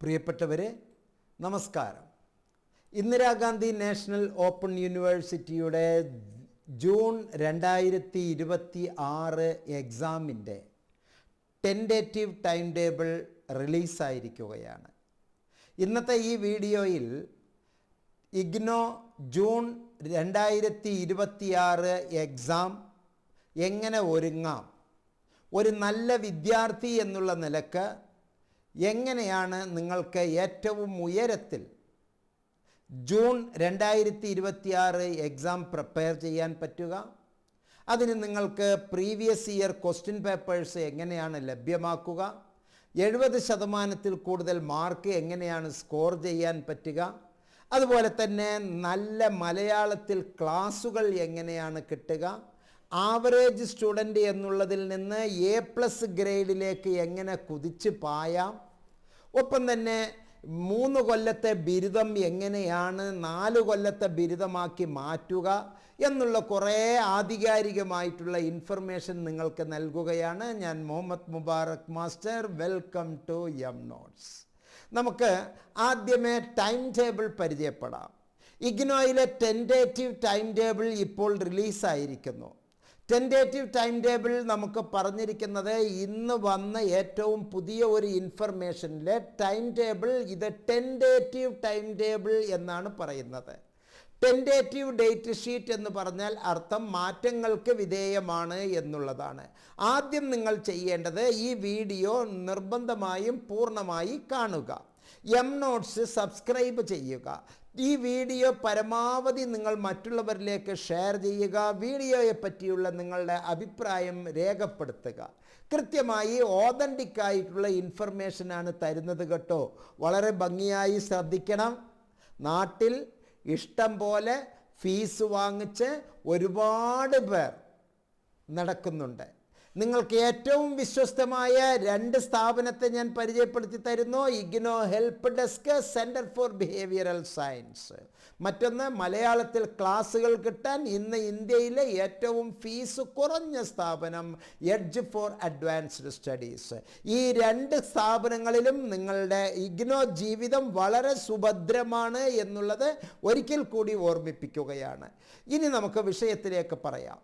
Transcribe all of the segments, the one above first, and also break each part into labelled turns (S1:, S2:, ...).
S1: പ്രിയപ്പെട്ടവരെ, നമസ്കാരം. Indira Gandhi national open യൂണിവേഴ്സിറ്റിയുടെ ജൂൺ 2026 എക്സാമിൻ്റെ ടെൻറ്റേറ്റീവ് ടൈം ടേബിൾ റിലീസായിരിക്കുകയാണ്. ഇന്നത്തെ ഈ വീഡിയോയിൽ ഇഗ്നോ ജൂൺ 2026 എക്സാം എങ്ങനെ ഒരുങ്ങാം, ഒരു നല്ല വിദ്യാർത്ഥി എന്നുള്ള നിലക്ക് എങ്ങനെയാണ് നിങ്ങൾക്ക് ഏറ്റവും ഉയരത്തിൽ ജൂൺ 2026 എക്സാം പ്രിപ്പയർ ചെയ്യാൻ പറ്റുക, അതിന് നിങ്ങൾക്ക് പ്രീവിയസ് ഇയർ ക്വസ്റ്റ്യൻ പേപ്പേഴ്സ് എങ്ങനെയാണ് ലഭ്യമാക്കുക, 70% കൂടുതൽ മാർക്ക് എങ്ങനെയാണ് സ്കോർ ചെയ്യാൻ പറ്റുക, അതുപോലെ തന്നെ നല്ല മലയാളത്തിൽ ക്ലാസുകൾ എങ്ങനെയാണ് കിട്ടുക, ആവറേജ് സ്റ്റുഡൻ്റ് എന്നുള്ളതിൽ നിന്ന് A+ ഗ്രേഡിലേക്ക് എങ്ങനെ കുതിച്ച് പായാം, ഒപ്പം തന്നെ 3 കൊല്ലത്തെ ബിരുദം എങ്ങനെയാണ് 4 കൊല്ലത്തെ ബിരുദമാക്കി മാറ്റുക എന്നുള്ള കുറേ ആധികാരികമായിട്ടുള്ള ഇൻഫർമേഷൻ നിങ്ങൾക്ക് നൽകുകയാണ് ഞാൻ, Muhammad Mubarak master. Welcome to M notes. നമുക്ക് ആദ്യമേ ടൈം ടേബിൾ പരിചയപ്പെടാം. ഇഗ്നോയിലെ ടെൻറ്റേറ്റീവ് ടൈം ടേബിൾ ഇപ്പോൾ റിലീസായിരിക്കുന്നു. ടെൻറ്റേറ്റീവ് ടൈം ടേബിൾ നമുക്ക് പറഞ്ഞിരിക്കുന്നത് ഇന്ന് വന്ന ഏറ്റവും പുതിയ ഒരു ഇൻഫർമേഷനിലെ ടൈം ടേബിൾ, ഇത് ടെൻറ്റേറ്റീവ് ടൈം ടേബിൾ എന്നാണ് പറയുന്നത്. ടെൻറ്റേറ്റീവ് ഡേറ്റ് ഷീറ്റ് എന്ന് പറഞ്ഞാൽ അർത്ഥം മാറ്റങ്ങൾക്ക് വിധേയമാണ് എന്നുള്ളതാണ്. ആദ്യം നിങ്ങൾ ചെയ്യേണ്ടത് ഈ വീഡിയോ നിർബന്ധമായും പൂർണ്ണമായി കാണുക, എം നോട്ട്സ് സബ്സ്ക്രൈബ് ചെയ്യുക, ഈ വീഡിയോ പരമാവധി നിങ്ങൾ മറ്റുള്ളവരിലേക്ക് ഷെയർ ചെയ്യുക, വീഡിയോയെ പറ്റിയുള്ള നിങ്ങളുടെ അഭിപ്രായം രേഖപ്പെടുത്തുക. കൃത്യമായി ഓതൻറ്റിക് ആയിട്ടുള്ള ഇൻഫർമേഷനാണ് തരുന്നത് കേട്ടോ. വളരെ ഭംഗിയായി ശ്രദ്ധിക്കണം. നാട്ടിൽ ഇഷ്ടം പോലെ ഫീസ് വാങ്ങിച്ച് ഒരുപാട് പേർ നടക്കുന്നുണ്ട്. നിങ്ങൾക്ക് ഏറ്റവും വിശ്വസ്തമായ 2 സ്ഥാപനത്തെ ഞാൻ പരിചയപ്പെടുത്തി തരുന്നു. IGNOU help desk, centre for behavioural science. മറ്റൊന്ന്, മലയാളത്തിൽ ക്ലാസ്സുകൾ കിട്ടാൻ ഇന്ന് ഇന്ത്യയിലെ ഏറ്റവും ഫീസ് കുറഞ്ഞ സ്ഥാപനം എഡ്ജ് ഫോർ അഡ്വാൻസ്ഡ് സ്റ്റഡീസ്. ഈ 2 സ്ഥാപനങ്ങളിലും നിങ്ങളുടെ ഇഗ്നോ ജീവിതം വളരെ സുഭദ്രമാണ് എന്നുള്ളത് ഒരിക്കൽ കൂടി ഓർമ്മിപ്പിക്കുകയാണ്. ഇനി നമുക്ക് വിഷയത്തിലേക്ക് പറയാം.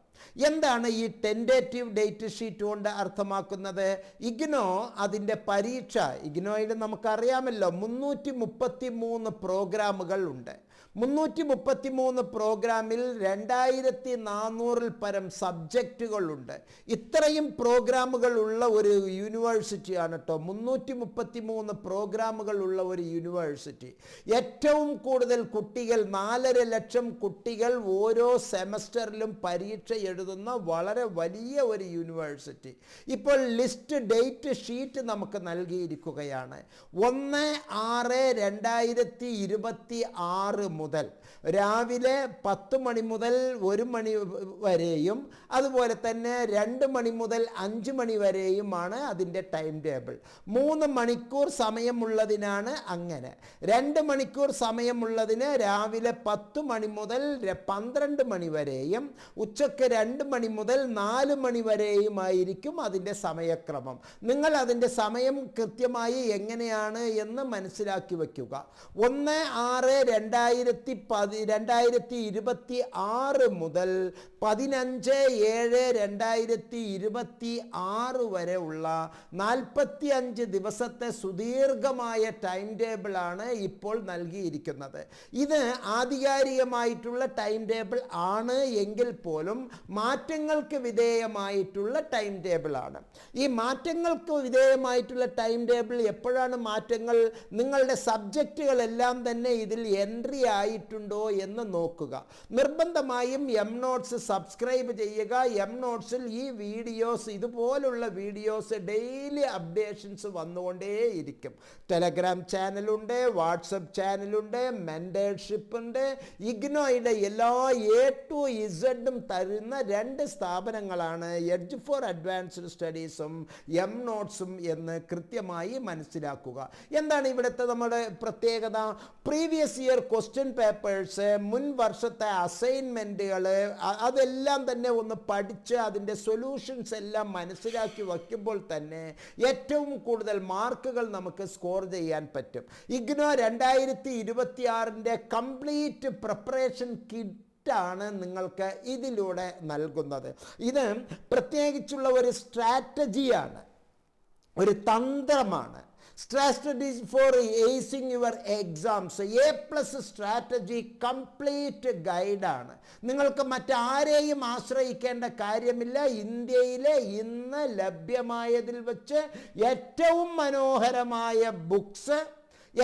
S1: എന്താണ് ഈ ടെൻറ്റേറ്റീവ് ഡേറ്റ് ഷീറ്റ് കൊണ്ട് അർത്ഥമാക്കുന്നത്? ഇഗ്നോ അതിൻ്റെ പരീക്ഷ, ഇഗ്നോയിൽ നമുക്കറിയാമല്ലോ 333 പ്രോഗ്രാമുകൾ ഉണ്ട്. 333 പ്രോഗ്രാമിൽ 2400 പരം സബ്ജക്റ്റുകളുണ്ട്. ഇത്രയും പ്രോഗ്രാമുകൾ ഉള്ള ഒരു യൂണിവേഴ്സിറ്റിയാണ് കേട്ടോ 333 പ്രോഗ്രാമുകൾ ഉള്ള ഒരു യൂണിവേഴ്സിറ്റി. ഏറ്റവും കൂടുതൽ കുട്ടികൾ, 4.5 ലക്ഷം കുട്ടികൾ ഓരോ സെമസ്റ്ററിലും പരീക്ഷ എഴുതുന്ന വളരെ വലിയ ഒരു യൂണിവേഴ്സിറ്റി. ഇപ്പോൾ ലിസ്റ്റ് ഡേറ്റ് ഷീറ്റ് നമുക്ക് നൽകിയിരിക്കുകയാണ്. 1/6/2026 മുതൽ രാവിലെ 10 മണി മുതൽ 1 മണി വരെയും അതുപോലെ തന്നെ 2 മണി മുതൽ 5 മണി വരെയുമാണ് അതിൻ്റെ ടൈം ടേബിൾ. 3 മണിക്കൂർ സമയമുള്ളതിനാണ് അങ്ങനെ. 2 മണിക്കൂർ സമയമുള്ളതിന് രാവിലെ 10 മണി മുതൽ 12 മണി വരെയും ഉച്ചയ്ക്ക് 2 മണി മുതൽ 4 മണി വരെയുമായിരിക്കും അതിൻ്റെ സമയക്രമം. നിങ്ങൾ അതിൻ്റെ സമയം കൃത്യമായി എങ്ങനെയാണ് എന്ന് മനസ്സിലാക്കി വയ്ക്കുക. 1/6/2026 മുതൽ 15/7/2026 വരെ ഉള്ള 45 ദിവസത്തെ സുദീർഘമായ ടൈം ടേബിളാണ് ഇപ്പോൾ നൽകിയിരിക്കുന്നത്. ഇത് ആധികാരികമായിട്ടുള്ള ടൈം ടേബിൾ ആണ് എങ്കിൽ പോലും മാറ്റങ്ങൾക്ക് വിധേയമായിട്ടുള്ള ടൈം ടേബിളാണ്. ഈ മാറ്റങ്ങൾക്ക് വിധേയമായിട്ടുള്ള ടൈം ടേബിൾ എപ്പോഴാണ് മാറ്റങ്ങൾ? നിങ്ങളുടെ സബ്ജക്റ്റുകളെല്ലാം തന്നെ ഇതിൽ എൻട്രി ആയിട്ടുണ്ടോ എന്ന് നോക്കുക. നിർബന്ധമായും എം നോട്ട്സ് സബ്സ്ക്രൈബ് ചെയ്യുക. എം നോട്ട്സിൽ ഈ വീഡിയോസ്, ഇതുപോലുള്ള വീഡിയോസ് ഡെയിലി അപ്ഡേഷൻസ് വന്നുകൊണ്ടേയിരിക്കും. ടെലഗ്രാം ചാനലുണ്ട്, വാട്സപ്പ് ചാനലുണ്ട്, മെൻറ്റർഷിപ്പ് ഉണ്ട്. ഇഗ്നോയുടെ എല്ലാ A to Z തരുന്ന രണ്ട് സ്ഥാപനങ്ങളാണ് എഡ്ജ് ഫോർ അഡ്വാൻസ്ഡ് സ്റ്റഡീസും എം നോട്ട്സും എന്ന് കൃത്യമായി മനസ്സിലാക്കുക. എന്താണ് ഇവിടുത്തെ നമ്മുടെ പ്രത്യേകത? പ്രീവിയസ് ഇയർ ക്വസ്റ്റ്യൻ പേപ്പേഴ്സ്, മുൻ വർഷത്തെ അസൈൻമെൻറ്റുകൾ, അതെല്ലാം തന്നെ ഒന്ന് പഠിച്ച് അതിൻ്റെ സൊല്യൂഷൻസ് എല്ലാം മനസ്സിലാക്കി വയ്ക്കുമ്പോൾ തന്നെ ഏറ്റവും കൂടുതൽ മാർക്കുകൾ നമുക്ക് സ്കോർ ചെയ്യാൻ പറ്റും. ഇഗ്നോ 2026 കംപ്ലീറ്റ് പ്രിപ്പറേഷൻ കിറ്റാണ് നിങ്ങൾക്ക് ഇതിലൂടെ നൽകുന്നത്. ഇത് പ്രത്യേകിച്ചുള്ള ഒരു സ്ട്രാറ്റജിയാണ്, ഒരു തന്ത്രമാണ്. Strategy for acing your exams, A+ strategy complete ഗൈഡാണ്. നിങ്ങൾക്ക് മറ്റാരെയും ആശ്രയിക്കേണ്ട കാര്യമില്ല. ഇന്ത്യയിലെ ഇന്ന് ലഭ്യമായതിൽ വെച്ച് ഏറ്റവും മനോഹരമായ ബുക്സ്,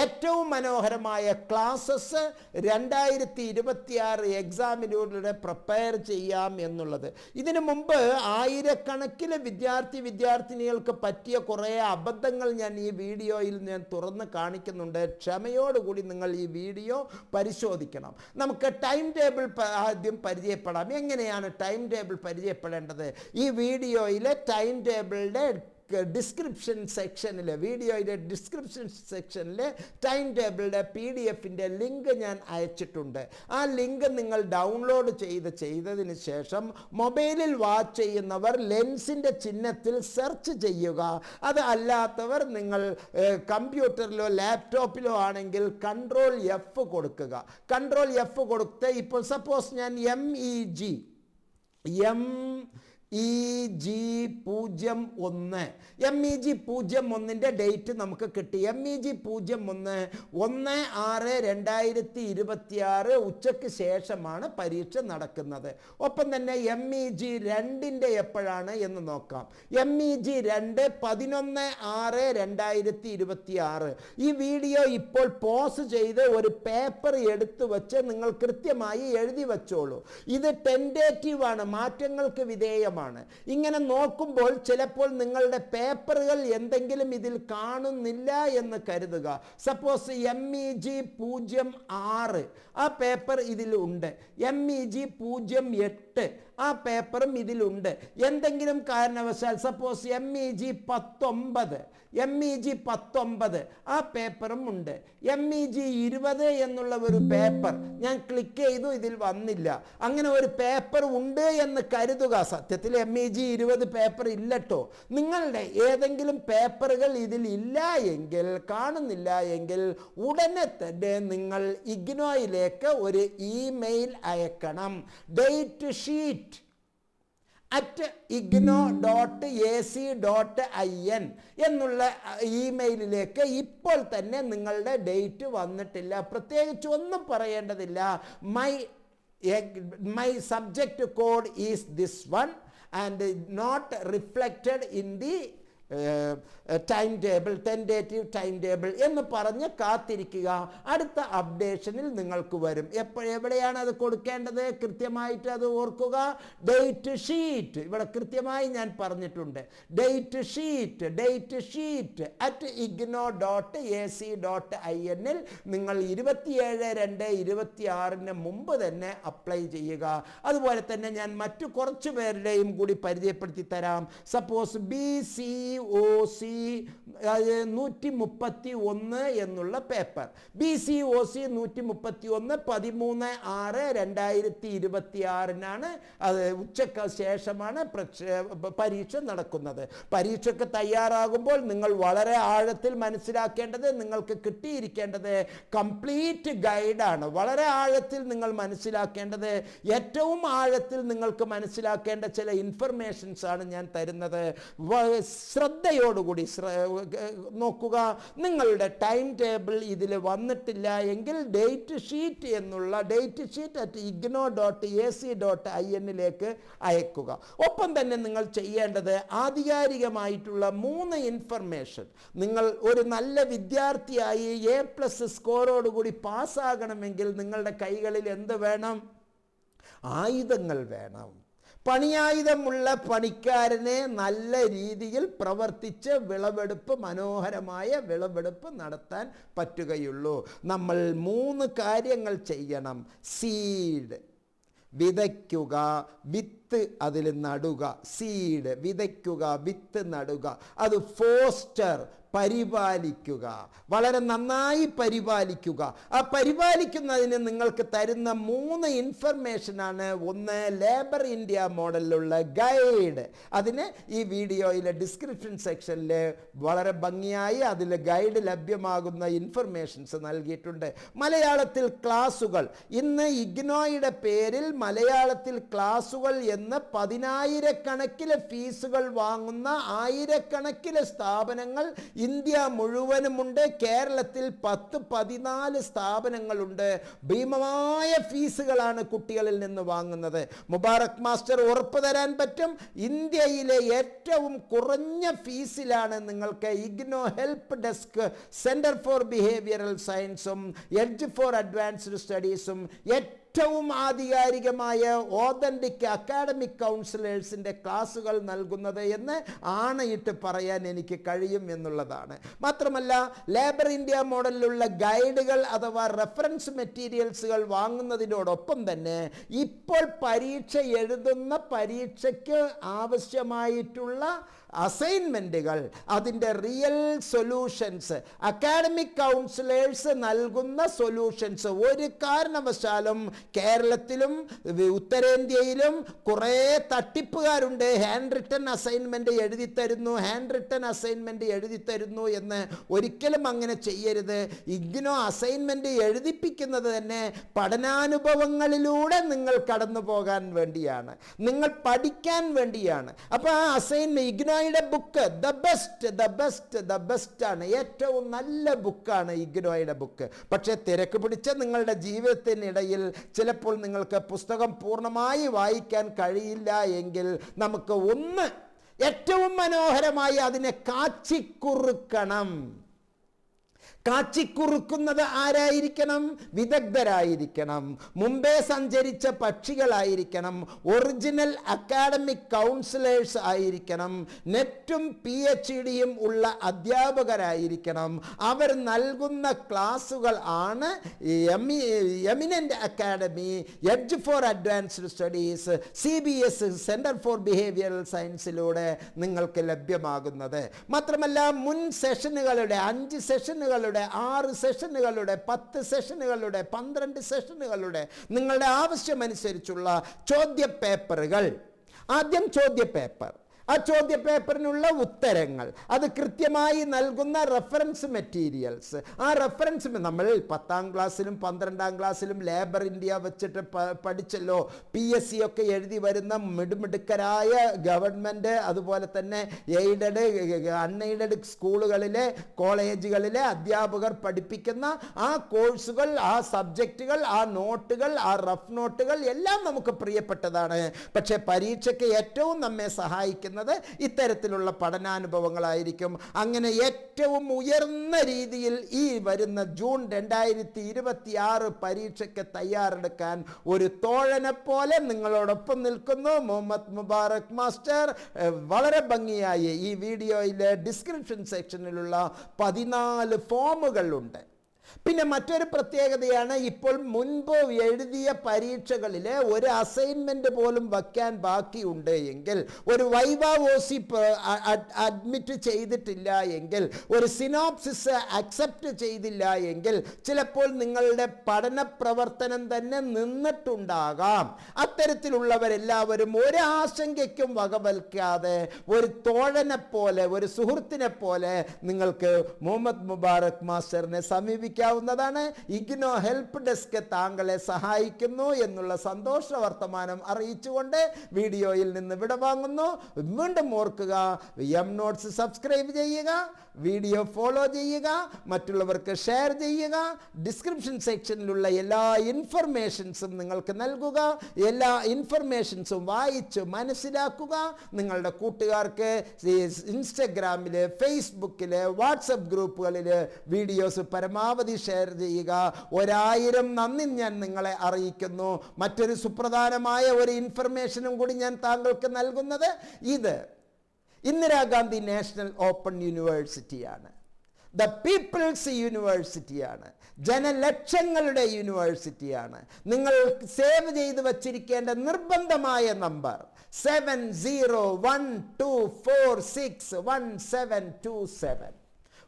S1: ഏറ്റവും മനോഹരമായ ക്ലാസ്സസ് 2026 എക്സാമിലൂടെ പ്രിപ്പയർ ചെയ്യാം എന്നുള്ളത്. ഇതിനു മുമ്പ് ആയിരക്കണക്കിന് വിദ്യാർത്ഥിനികൾക്ക് പറ്റിയ കുറേ അബദ്ധങ്ങൾ ഞാൻ ഈ വീഡിയോയിൽ തുറന്ന് കാണിക്കുന്നുണ്ട്. ക്ഷമയോടുകൂടി നിങ്ങൾ ഈ വീഡിയോ പരിശോധിക്കണം. നമുക്ക് ടൈം ടേബിൾ ആദ്യം പരിചയപ്പെടാം. എങ്ങനെയാണ് ടൈം ടേബിൾ പരിചയപ്പെടേണ്ടത്? ഈ വീഡിയോയിലെ ടൈം ടേബിളിൻ്റെ ഡിസ്ക്രിപ്ഷൻ സെക്ഷനിൽ, വീഡിയോയുടെ ഡിസ്ക്രിപ്ഷൻ സെക്ഷനിൽ ടൈം ടേബിളിൻ്റെ PDF-ൻ്റെ ലിങ്ക് ഞാൻ അയച്ചിട്ടുണ്ട്. ആ ലിങ്ക് നിങ്ങൾ ഡൗൺലോഡ് ചെയ്തതിന് ശേഷം മൊബൈലിൽ വാച്ച് ചെയ്യുന്നവർ ലെൻസിൻ്റെ ചിഹ്നത്തിൽ സെർച്ച് ചെയ്യുക. അത് അല്ലാത്തവർ നിങ്ങൾ കമ്പ്യൂട്ടറിലോ ലാപ്ടോപ്പിലോ ആണെങ്കിൽ Ctrl+F കൊടുക്കുക. Ctrl+F കൊടുത്ത് ഇപ്പോൾ സപ്പോസ് ഞാൻ MEG01 ഡേറ്റ് നമുക്ക് കിട്ടി. MEG01 1/6/2026 ഉച്ചയ്ക്ക് ശേഷമാണ് പരീക്ഷ നടക്കുന്നത്. ഒപ്പം തന്നെ MEG2 എപ്പോഴാണ് എന്ന് നോക്കാം. MEG2 11/6/2026. ഈ വീഡിയോ ഇപ്പോൾ പോസ് ചെയ്ത് ഒരു പേപ്പർ എടുത്തു വച്ച് നിങ്ങൾ കൃത്യമായി എഴുതി വച്ചോളൂ. ഇത് ടെൻറ്റേറ്റീവ് ആണ്, മാറ്റങ്ങൾക്ക് വിധേയമാണ്. ഇങ്ങനെ നോക്കുമ്പോൾ ചിലപ്പോൾ നിങ്ങളുടെ പേപ്പറുകൾ എന്തെങ്കിലും ഇതിൽ കാണുന്നില്ല എന്ന് കരുതുക. സപ്പോസ് MEG06 ആ പേപ്പർ ഇതിലുണ്ട്. MEG08 ആ പേപ്പറും ഇതിലുണ്ട്. എന്തെങ്കിലും കാരണവശാൽ സപ്പോസ് MEG19 ആ പേപ്പറും ഉണ്ട്. MEG20 എന്നുള്ള ഒരു പേപ്പർ ഞാൻ ക്ലിക്ക് ചെയ്തു, ഇതിൽ വന്നില്ല. അങ്ങനെ ഒരു പേപ്പർ ഉണ്ട് എന്ന് കരുതുക. സത്യത്തിൽ MEG20 പേപ്പർ ഇല്ലട്ടോ. നിങ്ങളുടെ ഏതെങ്കിലും പേപ്പറുകൾ ഇതിൽ ഇല്ല എങ്കിൽ, കാണുന്നില്ല എങ്കിൽ ഉടനെ തന്നെ നിങ്ങൾ ഇഗ്നോയിലേക്ക് ഒരു ഇമെയിൽ അയക്കണം. ഡേറ്റ് ഷീറ്റ് @igno.ac.in എന്നുള്ള ഇമെയിലിലേക്ക് ഇപ്പോൾ തന്നെ നിങ്ങളുടെ ഡേറ്റ് വന്നിട്ടില്ല. പ്രത്യേകിച്ച് ഒന്നും പറയേണ്ടതില്ല. My subject code is this one and not reflected in the time table, tentative time table എന്ന് പറഞ്ഞ് കാത്തിരിക്കുക. അടുത്ത അപ്ഡേഷനിൽ നിങ്ങൾക്ക് വരും. എവിടെയാണ് അത് കൊടുക്കേണ്ടത്? കൃത്യമായിട്ട് അത് ഓർക്കുക. ഡേറ്റ് ഷീറ്റ് ഇവിടെ കൃത്യമായി ഞാൻ പറഞ്ഞിട്ടുണ്ട്. ഡേറ്റ് ഷീറ്റ് @igno.ac.in നിങ്ങൾ 27/2/26 മുമ്പ് തന്നെ അപ്ലൈ ചെയ്യുക. അതുപോലെ തന്നെ ഞാൻ മറ്റു കുറച്ച് പേരുടെയും കൂടി പരിചയപ്പെടുത്തി തരാം. സപ്പോസ് BCOC 131 എന്നുള്ള പേപ്പർ, BCOC 131 13/6/2026 അത് ഉച്ചയ്ക്ക് ശേഷമാണ് പരീക്ഷ നടക്കുന്നത്. പരീക്ഷയ്ക്ക് തയ്യാറാകുമ്പോൾ നിങ്ങൾ വളരെ ആഴത്തിൽ മനസ്സിലാക്കേണ്ടത്, നിങ്ങൾക്ക് കിട്ടിയിരിക്കേണ്ടത് കംപ്ലീറ്റ് ഗൈഡാണ്. വളരെ ആഴത്തിൽ നിങ്ങൾ മനസ്സിലാക്കേണ്ടത്, ഏറ്റവും ആഴത്തിൽ നിങ്ങൾക്ക് മനസ്സിലാക്കേണ്ട ചില ഇൻഫർമേഷൻസ് ആണ് ഞാൻ തരുന്നത്. ശ്രദ്ധയോടുകൂടി നോക്കുക. നിങ്ങളുടെ ടൈം ടേബിൾ ഇതിൽ വന്നിട്ടില്ല എങ്കിൽ ഡേറ്റ് ഷീറ്റ് @igno.ac.in അയക്കുക. ഒപ്പം തന്നെ നിങ്ങൾ ചെയ്യേണ്ടത് ആധികാരികമായിട്ടുള്ള 3 ഇൻഫർമേഷൻ. നിങ്ങൾ ഒരു നല്ല വിദ്യാർത്ഥിയായി A+ സ്കോറോടുകൂടി പാസ്സാകണമെങ്കിൽ നിങ്ങളുടെ കൈകളിൽ എന്ത് വേണം? ആയുധങ്ങൾ വേണം. പണിയായുധമുള്ള പണിക്കാരനെ നല്ല രീതിയിൽ പ്രവർത്തിച്ച് മനോഹരമായ വിളവെടുപ്പ് നടത്താൻ പറ്റുകയുള്ളൂ. നമ്മൾ 3 കാര്യങ്ങൾ ചെയ്യണം. സീഡ് വിതയ്ക്കുക, വിത്ത് വിത്ത് അതിൽ നടുക, സീഡ് വിതയ്ക്കുക, വിത്ത് നടുക, അത് ഫോസ്റ്റർ പരിപാലിക്കുക, വളരെ നന്നായി പരിപാലിക്കുക. ആ പരിപാലിക്കുന്നതിന് നിങ്ങൾക്ക് തരുന്ന 3 ഇൻഫർമേഷനാണ്. ഒന്ന്, ലേബർ ഇന്ത്യ മോഡലിലുള്ള ഗൈഡ്. അതിന് ഈ വീഡിയോയിലെ ഡിസ്ക്രിപ്ഷൻ സെക്ഷനിൽ വളരെ ഭംഗിയായി അതിൽ ഗൈഡ് ലഭ്യമാകുന്ന ഇൻഫർമേഷൻസ് നൽകിയിട്ടുണ്ട്. മലയാളത്തിൽ ക്ലാസുകൾ, ഇന്ന് ഇഗ്നോയുടെ പേരിൽ മലയാളത്തിൽ ക്ലാസുകൾ എന്ന് 10,000 ഫീസുകൾ വാങ്ങുന്ന 1000 സ്ഥാപനങ്ങൾ ഇന്ത്യ മുഴുവനുമുണ്ട്. കേരളത്തിൽ 10-14 സ്ഥാപനങ്ങളുണ്ട്. ഭീമമായ ഫീസുകളാണ് കുട്ടികളിൽ നിന്ന് വാങ്ങുന്നത്. മുബാറക് മാസ്റ്റർ ഉറപ്പ് തരാൻ പറ്റും, ഇന്ത്യയിലെ ഏറ്റവും കുറഞ്ഞ ഫീസിലാണ് നിങ്ങൾക്ക് IGNOU help desk, centre for behavioural സയൻസും എഡ്ജ് ഫോർ അഡ്വാൻസ്ഡ് സ്റ്റഡീസും ഏറ്റവും ആധികാരികമായ ഓതന്റിക് അക്കാഡമിക് കൗൺസിലേഴ്സിൻ്റെ ക്ലാസുകൾ നൽകുന്നത് എന്ന് ആണയിട്ട് പറയാൻ എനിക്ക് കഴിയും എന്നുള്ളതാണ്. മാത്രമല്ല, ലേബർ ഇന്ത്യ മോഡലിലുള്ള ഗൈഡുകൾ അഥവാ റെഫറൻസ് മെറ്റീരിയൽസുകൾ വാങ്ങുന്നതിനോടൊപ്പം തന്നെ ഇപ്പോൾ പരീക്ഷ എഴുതുന്ന പരീക്ഷയ്ക്ക് ആവശ്യമായിട്ടുള്ള അസൈൻമെൻറ്റുകൾ, അതിൻ്റെ റിയൽ സൊല്യൂഷൻസ്, അക്കാഡമിക് കൗൺസിലേഴ്സ് നൽകുന്ന സൊല്യൂഷൻസ്. ഒരു കാരണവശാലും കേരളത്തിലും ഉത്തരേന്ത്യയിലും കുറേ തട്ടിപ്പുകാരുണ്ട്. ഹാൻഡ് റിട്ടൺ അസൈൻമെൻറ്റ് എഴുതി തരുന്നു എന്ന് ഒരിക്കലും അങ്ങനെ ചെയ്യരുത്. ഇഗ്നോ അസൈൻമെൻറ്റ് എഴുതിപ്പിക്കുന്നത് തന്നെ പഠനാനുഭവങ്ങളിലൂടെ നിങ്ങൾ കടന്നു പോകാൻ വേണ്ടിയാണ്, നിങ്ങൾ പഠിക്കാൻ വേണ്ടിയാണ്. അപ്പോൾ ആ അസൈൻമെൻറ്റ് ഇഗ്നോയുടെ ബുക്ക് ദ ബെസ്റ്റ് ആണ്, ഏറ്റവും നല്ല ബുക്കാണ് ഇഗ്നോയുടെ ബുക്ക്. പക്ഷേ തിരക്ക് പിടിച്ച നിങ്ങളുടെ ജീവിതത്തിനിടയിൽ ചിലപ്പോൾ നിങ്ങൾക്ക് പുസ്തകം പൂർണ്ണമായി വായിക്കാൻ കഴിയില്ല എങ്കിൽ നമുക്ക് ഏറ്റവും മനോഹരമായി അതിനെ കാച്ചിക്കുറുക്കണം. കാച്ചിക്കുറുക്കുന്നത് ആരായിരിക്കണം? വിദഗ്ധരായിരിക്കണം, മുമ്പേ സഞ്ചരിച്ച പക്ഷികളായിരിക്കണം, ഒറിജിനൽ അക്കാഡമിക് കൗൺസിലേഴ്സ് ആയിരിക്കണം, നെറ്റും PhD ഉള്ള അധ്യാപകരായിരിക്കണം. അവർ നൽകുന്ന ക്ലാസുകൾ ആണ് eminent academy, edge for advanced studies, CBS centre for behavioural സയൻസിലൂടെ നിങ്ങൾക്ക് ലഭ്യമാകുന്നത്. മാത്രമല്ല, മുൻ സെഷനുകളുടെ 5 സെഷനുകളുടെ 6 സെഷനുകളുടെ 10 സെഷനുകളുടെ 12 സെഷനുകളുടെ നിങ്ങളുടെ ആവശ്യമനുസരിച്ചുള്ള ചോദ്യപേപ്പറുകൾ, ആദ്യം ചോദ്യപേപ്പർ, ആ ചോദ്യപേപ്പറിനുള്ള ഉത്തരങ്ങൾ, അത് കൃത്യമായി നൽകുന്ന റെഫറൻസ് മെറ്റീരിയൽസ്. ആ റെഫറൻസ് നമ്മൾ 10ാം ക്ലാസ്സിലും 12ാം ക്ലാസ്സിലും ലേബർ ഇന്ത്യ വെച്ചിട്ട് പഠിച്ചല്ലോ. PSC ഒക്കെ എഴുതി വരുന്ന മിടുമിടുക്കരായ ഗവൺമെൻറ്, അതുപോലെ തന്നെ എയ്ഡഡ് അൺഎയ്ഡഡ് സ്കൂളുകളിലെ കോളേജുകളിലെ അധ്യാപകർ പഠിപ്പിക്കുന്ന ആ കോഴ്സുകൾ, ആ സബ്ജക്റ്റുകൾ, ആ നോട്ടുകൾ, ആ റഫ് നോട്ടുകൾ എല്ലാം നമുക്ക് പ്രിയപ്പെട്ടതാണ്. പക്ഷേ പരീക്ഷയ്ക്ക് ഏറ്റവും നമ്മെ സഹായിക്കുന്നത് ഇത്തരത്തിലുള്ള പഠനാനുഭവങ്ങളായിരിക്കും. അങ്ങനെ ഏറ്റവും ഉയർന്ന രീതിയിൽ ഈ വരുന്ന ജൂൺ 2026 പരീക്ഷയ്ക്ക് തയ്യാറെടുക്കാൻ ഒരു തോഴനെ പോലെ നിങ്ങളോടൊപ്പം നിൽക്കുന്നു മുഹമ്മദ് മുബാറക് മാസ്റ്റർ. വളരെ ഭംഗിയായി ഈ വീഡിയോയിലെ ഡിസ്ക്രിപ്ഷൻ സെക്ഷനിലുള്ള 14 ഫോമുകളുണ്ട്. പിന്നെ മറ്റൊരു പ്രത്യേകതയാണ്, ഇപ്പോൾ മുൻപ് എഴുതിയ പരീക്ഷകളിൽ ഒരു അസൈൻമെൻറ്റ് പോലും വയ്ക്കാൻ ബാക്കിയുണ്ട് എങ്കിൽ, ഒരു വൈവ ഓസി അഡ്മിറ്റ് ചെയ്തിട്ടില്ല എങ്കിൽ, ഒരു സിനോപ്സിസ് അക്സെപ്റ്റ് ചെയ്തില്ല എങ്കിൽ ചിലപ്പോൾ നിങ്ങളുടെ പഠന പ്രവർത്തനം തന്നെ നിന്നിട്ടുണ്ടാകാം. അത്തരത്തിലുള്ളവരെല്ലാവരും ഒരു ആശങ്കയ്ക്കും വകവൽക്കാതെ ഒരു തോഴനെ പോലെ, ഒരു സുഹൃത്തിനെ പോലെ നിങ്ങൾക്ക് മുഹമ്മദ് മുബാറക് മാസ്റ്ററിനെ സമീപിക്കാം. ഇഗ്നോ ഹെൽപ്പ് ഡെസ്ക് താങ്കളെ സഹായിക്കുന്നു എന്നുള്ള സന്തോഷ വർത്തമാനം അറിയിച്ചുകൊണ്ട് വീഡിയോയിൽ നിന്ന് വിടവാങ്ങുന്നു. വീണ്ടും ഓർക്കുക, എം നോട്ട്സ് സബ്സ്ക്രൈബ് ചെയ്യുക, വീഡിയോ ഫോളോ ചെയ്യുക, മറ്റുള്ളവർക്ക് ഷെയർ ചെയ്യുക, ഡിസ്ക്രിപ്ഷൻ സെക്ഷനിലുള്ള എല്ലാ ഇൻഫർമേഷൻസും നിങ്ങൾക്ക് നൽകുക, എല്ലാ ഇൻഫർമേഷൻസും വായിച്ച് മനസ്സിലാക്കുക. നിങ്ങളുടെ കൂട്ടുകാർക്ക് ഇൻസ്റ്റഗ്രാമിൽ, ഫേസ്ബുക്കിൽ, വാട്സപ്പ് ഗ്രൂപ്പുകളിൽ വീഡിയോസ് പരമാവധി ഷെയർ ചെയ്യുക. 1000 നന്ദി ഞാൻ നിങ്ങളെ അറിയിക്കുന്നു. മറ്റൊരു സുപ്രധാനമായ ഒരു ഇൻഫർമേഷനും കൂടി ഞാൻ താങ്കൾക്ക് നൽകുന്നത്, ഇത് ഇന്ദിരാഗാന്ധി നാഷണൽ ഓപ്പൺ യൂണിവേഴ്സിറ്റിയാണ്. ദ പീപ്പിൾസ് യൂണിവേഴ്സിറ്റിയാണ്, ജനലക്ഷങ്ങളുടെ യൂണിവേഴ്സിറ്റിയാണ്. നിങ്ങൾ സേവ് ചെയ്ത് വച്ചിരിക്കേണ്ട നിർബന്ധമായ നമ്പർ 7012461727.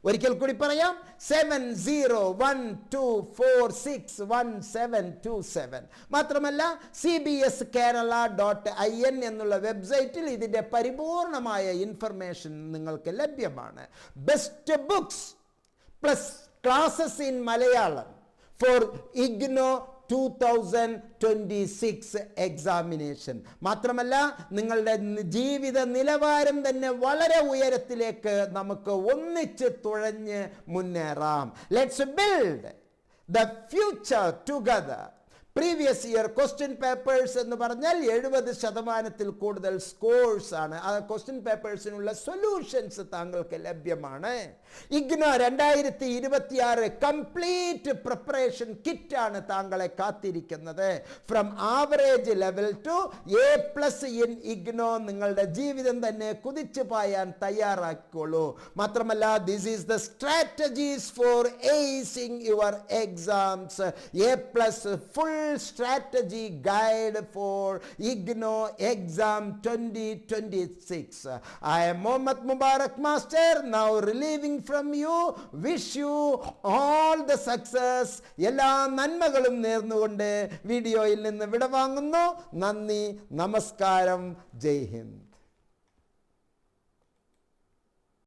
S1: ഒരിക്കൽ കൂടി പറയാം, 7012461727. മാത്രമല്ല cbskerala.in എന്നുള്ള വെബ്സൈറ്റിൽ ഇതിൻ്റെ പരിപൂർണമായ ഇൻഫർമേഷൻ നിങ്ങൾക്ക് ലഭ്യമാണ്. Best books plus classes in Malayalam for IGNOU 2026 examination. മാത്രമല്ല നിങ്ങളുടെ ജീവിത നിലവാരം തന്നെ വളരെ ഉയരത്തിലേക്ക് നമുക്ക് ഒന്നിച്ച് തുഴഞ്ഞ് മുന്നേറാം. Let's build the future together. Previous year question papers എന്ന് പറഞ്ഞാൽ 70% കൂടുതൽ സ്കോഴ്സ് ആണ്. ആ ക്വസ്റ്റ്യൻ പേപ്പേഴ്സിനുള്ള സൊല്യൂഷൻസ് താങ്കൾക്ക് ലഭ്യമാണ്. IGNOU 2026 കംപ്ലീറ്റ് പ്രിപ്പറേഷൻ കിറ്റാണ് താങ്കളെ കാത്തിരിക്കുന്നത്. From average level to A+ in IGNOU. നിങ്ങളുടെ ജീവിതം തന്നെ കുതിച്ചു പായാൻ തയ്യാറാക്കിക്കോളൂ. മാത്രമല്ല this is the strategies for acing your exams. A+ full strategy guide for IGNOU exam 2026. I am Mohammad Mubarak Master, now relieving from you. Wish you all the success. എല്ലാ നന്മകളും നേർന്നുകൊണ്ട് വീഡിയോയിൽ നിന്ന് വിടവാങ്ങുന്നു. നന്ദി, നമസ്കാരം, ജയ് ഹിന്ദ്.